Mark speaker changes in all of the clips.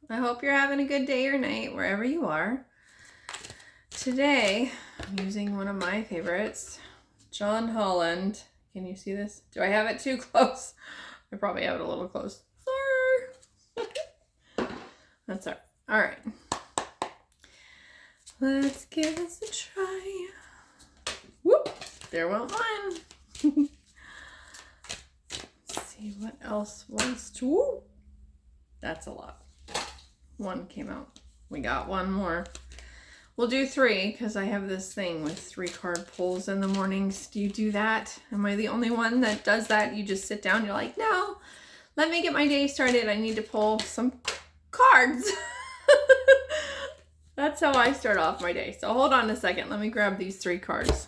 Speaker 1: I hope you're having a good day or night wherever you are. Today, I'm using one of my favorites, John Holland. Can you see this? Do I have it too close? I probably have it a little close. Sorry. That's all right. All right. Let's give this a try. Whoop! There went one. Let's see what else wants to. Whoop. That's a lot. One came out. We got one more. We'll do 3 because I have this thing with 3 card pulls in the mornings. Do you do that? Am I the only one that does that? You just sit down, you're like, no, let me get my day started. I need to pull some cards. That's how I start off my day. So hold on a second. Let me grab these 3 cards.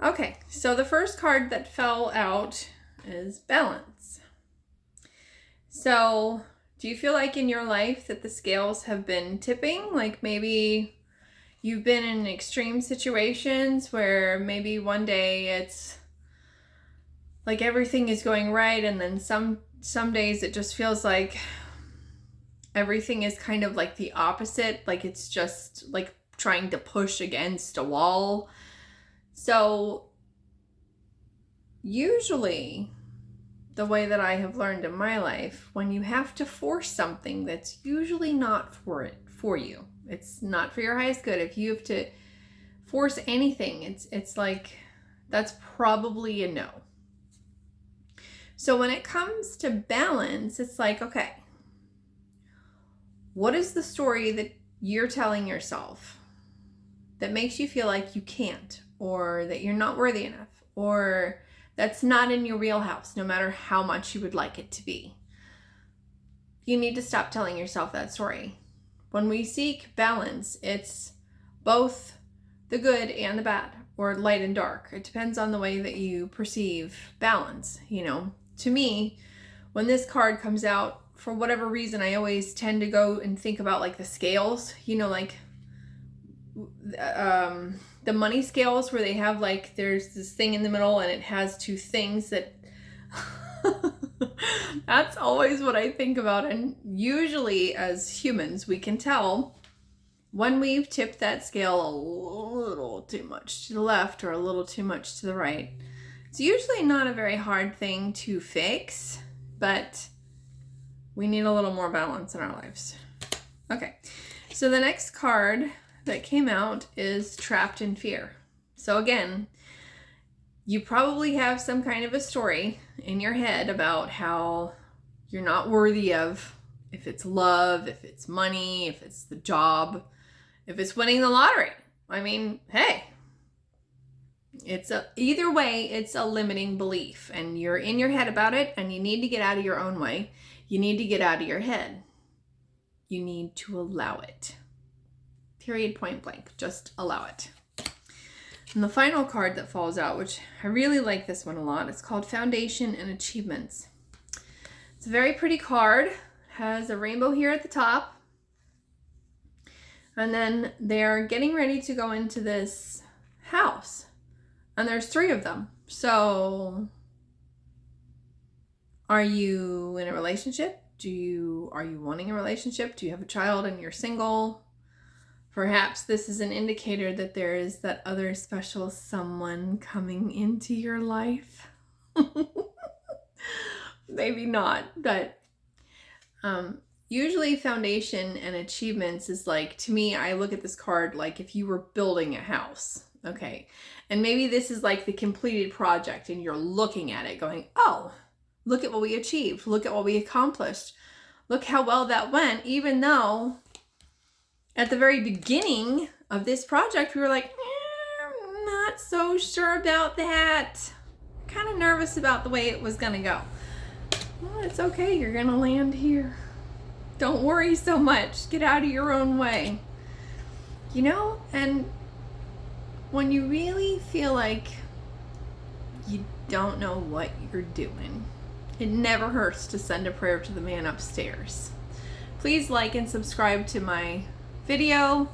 Speaker 1: Okay, so the first card that fell out is balance. So do you feel like in your life that the scales have been tipping? Like maybe you've been in extreme situations where maybe one day it's like everything is going right, and then some days it just feels like everything is kind of like the opposite, like it's just like trying to push against a wall. So usually the way that I have learned in my life, when you have to force something that's usually not for you, it's not for your highest good. If you have to force anything, it's like that's probably a no. So when it comes to balance, it's like, okay, what is the story that you're telling yourself that makes you feel like you can't, or that you're not worthy enough, or that's not in your wheelhouse, no matter how much you would like it to be? You need to stop telling yourself that story. When we seek balance, it's both the good and the bad, or light and dark. It depends on the way that you perceive balance. You know, to me, when this card comes out, for whatever reason, I always tend to go and think about like the scales, you know, like the money scales where they have like, there's this thing in the middle and it has 2 things that that's always what I think about. And usually as humans, we can tell when we've tipped that scale a little too much to the left or a little too much to the right. It's usually not a very hard thing to fix, but we need a little more balance in our lives. Okay, so the next card that came out is Trapped in Fear. So again, you probably have some kind of a story in your head about how you're not worthy of, if it's love, if it's money, if it's the job, if it's winning the lottery. I mean, hey, either way, it's a limiting belief, and you're in your head about it, and you need to get out of your own way. You need to get out of your head. You need to allow it. Period, point blank. Just allow it. And the final card that falls out, which I really like this one a lot, it's called Foundation and Achievements. It's a very pretty card. Has a rainbow here at the top. And then they're getting ready to go into this house. And there's 3 of them. So are you in a relationship? Are you wanting a relationship? Do you have a child and you're single? Perhaps this is an indicator that there is that other special someone coming into your life. Maybe not, but usually Foundation and Achievements is like, to me, I look at this card like if you were building a house, okay? And maybe this is like the completed project and you're looking at it going, oh, look at what we achieved. Look at what we accomplished. Look how well that went, even though at the very beginning of this project, we were like, I'm not so sure about that. Kind of nervous about the way it was going to go. Well, it's okay. You're going to land here. Don't worry so much. Get out of your own way. You know, and when you really feel like you don't know what you're doing, it never hurts to send a prayer to the man upstairs. Please like and subscribe to my video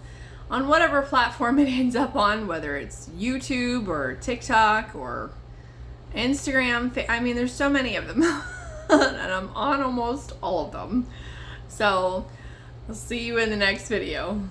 Speaker 1: on whatever platform it ends up on, whether it's YouTube or TikTok or Instagram. I mean, there's so many of them. and I'm on almost all of them. So I'll see you in the next video.